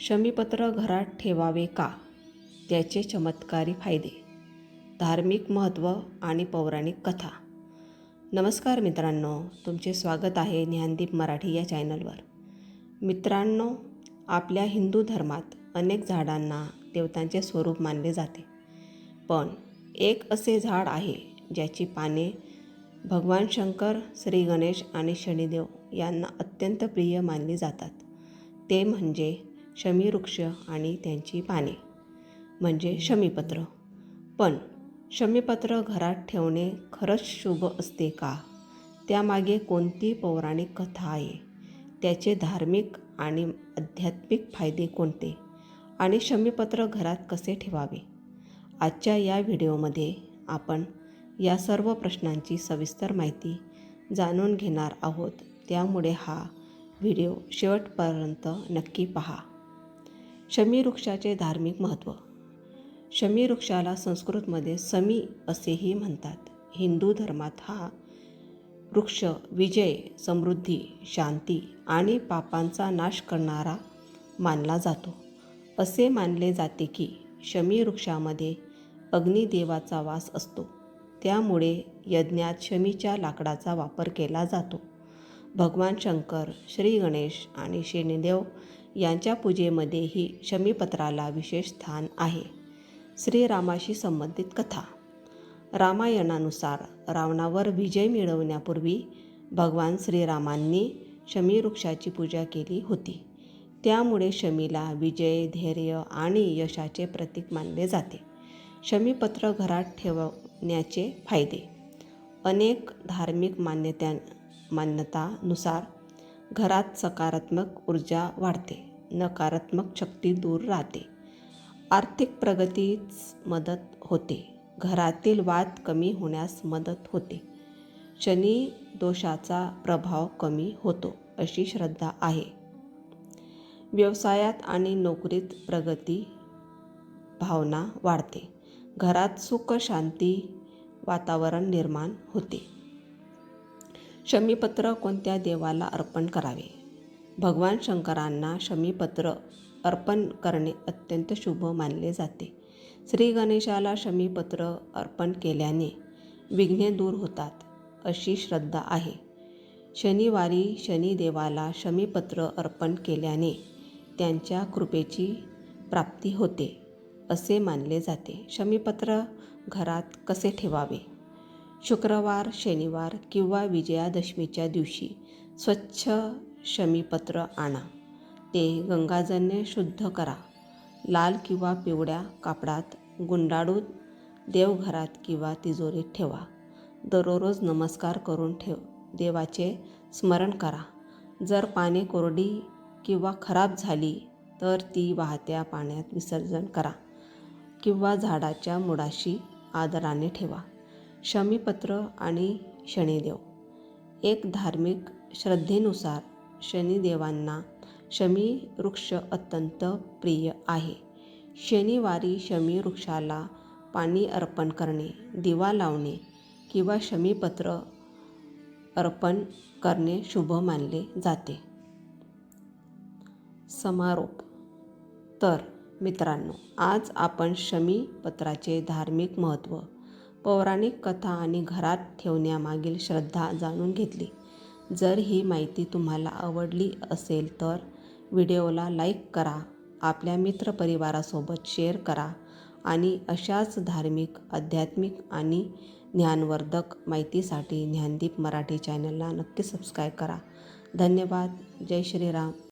शमीपत्र घरात ठेवावे का? त्याचे चमत्कारी फायदे, धार्मिक महत्त्व आणि पौराणिक कथा. नमस्कार मित्रांनो, तुमचे स्वागत आहे ज्ञानदीप मराठी या चॅनलवर. मित्रांनो, आपल्या हिंदू धर्मात अनेक झाडांना देवतांचे स्वरूप मानले जाते. पण एक असे झाड आहे ज्याची पाने भगवान शंकर, श्री गणेश आणि शनिदेव यांना अत्यंत प्रिय मानली जातात. ते म्हणजे शमीवृक्ष आणि त्यांची पाने म्हणजे शमीपत्र. पण शमीपत्र घरात ठेवणे खरंच शुभ असते का? त्यामागे कोणती पौराणिक कथा आहे? त्याचे धार्मिक आणि आध्यात्मिक फायदे कोणते? आणि शमीपत्र घरात कसे ठेवावे? आजच्या या व्हिडिओमध्ये आपण या सर्व प्रश्नांची सविस्तर माहिती जाणून घेणार आहोत. त्यामुळे हा व्हिडिओ शेवटपर्यंत नक्की पहा. शमीवृक्षाचे धार्मिक महत्त्व. शमीवृक्षाला संस्कृतमध्ये समी असेही म्हणतात. हिंदू धर्मात हा वृक्ष विजय, समृद्धी, शांती आणि पापांचा नाश करणारा मानला जातो. असे मानले जाते की शमीवृक्षामध्ये अग्निदेवाचा वास असतो. त्यामुळे यज्ञात शमीच्या लाकडाचा वापर केला जातो. भगवान शंकर, श्री गणेश आणि शनिदेव यांच्या पूजेमध्येही शमीपत्राला विशेष स्थान आहे. श्रीरामाशी संबंधित कथा. रामायणानुसार रावणावर विजय मिळवण्यापूर्वी भगवान श्रीरामांनी शमीवृक्षाची पूजा केली होती. त्यामुळे शमीला विजय, धैर्य आणि यशाचे प्रतीक मानले जाते. शमीपत्र घरात ठेवण्याचे फायदे. अनेक धार्मिक मान्यतानुसार घरात सकारात्मक ऊर्जा वाढते, नकारात्मक शक्ती दूर राहते, आर्थिक प्रगतीस मदत होते, घरातील वाद कमी होण्यास मदत होते, शनी दोषाचा प्रभाव कमी होतो अशी श्रद्धा आहे. व्यवसायात आणि नोकरीत प्रगती भावना वाढते, घरात सुख शांती वातावरण निर्माण होते. शमीपत्र कोणत्या देवाला अर्पण करावे? भगवान शंकरांना शमीपत्र अर्पण करणे अत्यंत शुभ मानले जाते. श्री गणेशाला शमीपत्र अर्पण केल्याने विघ्ने दूर होतात अशी श्रद्धा आहे. शनिवारी शनिदेवाला शमीपत्र अर्पण केल्याने त्यांच्या कृपेची प्राप्ती होते असे मानले जाते. शमीपत्र घरात कसे ठेवावे? शुक्रवार, शनिवार किंवा विजयादशमीच्या दिवशी स्वच्छ शमीपत्र आणा. ते गंगाजलने शुद्ध करा. लाल किंवा पिवळ्या कापडात गुंडाळून देवघरात किंवा तिजोरीत ठेवा. दररोज नमस्कार करून देवाचे स्मरण करा. जर पाने कोरडी किंवा खराब झाली तर ती वाहत्या पाण्यात विसर्जन करा किंवा झाडाच्या मुळाशी आदराने ठेवा. शमीपत्र आणि शनिदेव. एक धार्मिक श्रद्धेनुसार शनिदेवांना शमीवृक्ष अत्यंत प्रिय आहे. शनिवारी शमीवृक्षाला पाणी अर्पण करणे, दिवा लावणे किंवा शमीपत्र अर्पण करणे शुभ मानले जाते. समारोप. तर मित्रांनो, आज आपण शमीपत्राचे धार्मिक महत्त्व, पौराणिक कथा आणि घरात ठेवण्यामागील श्रद्धा जाणून घेतली. जर ही माहिती तुम्हाला आवडली असेल तर व्हिडिओला लाईक करा, आपल्या मित्रपरिवारासोबत शेअर करा आणि अशाच धार्मिक, आध्यात्मिक आणि ज्ञानवर्धक माहितीसाठी ज्ञानदीप मराठी चॅनलला नक्की सबस्क्राईब करा. धन्यवाद. जय श्रीराम.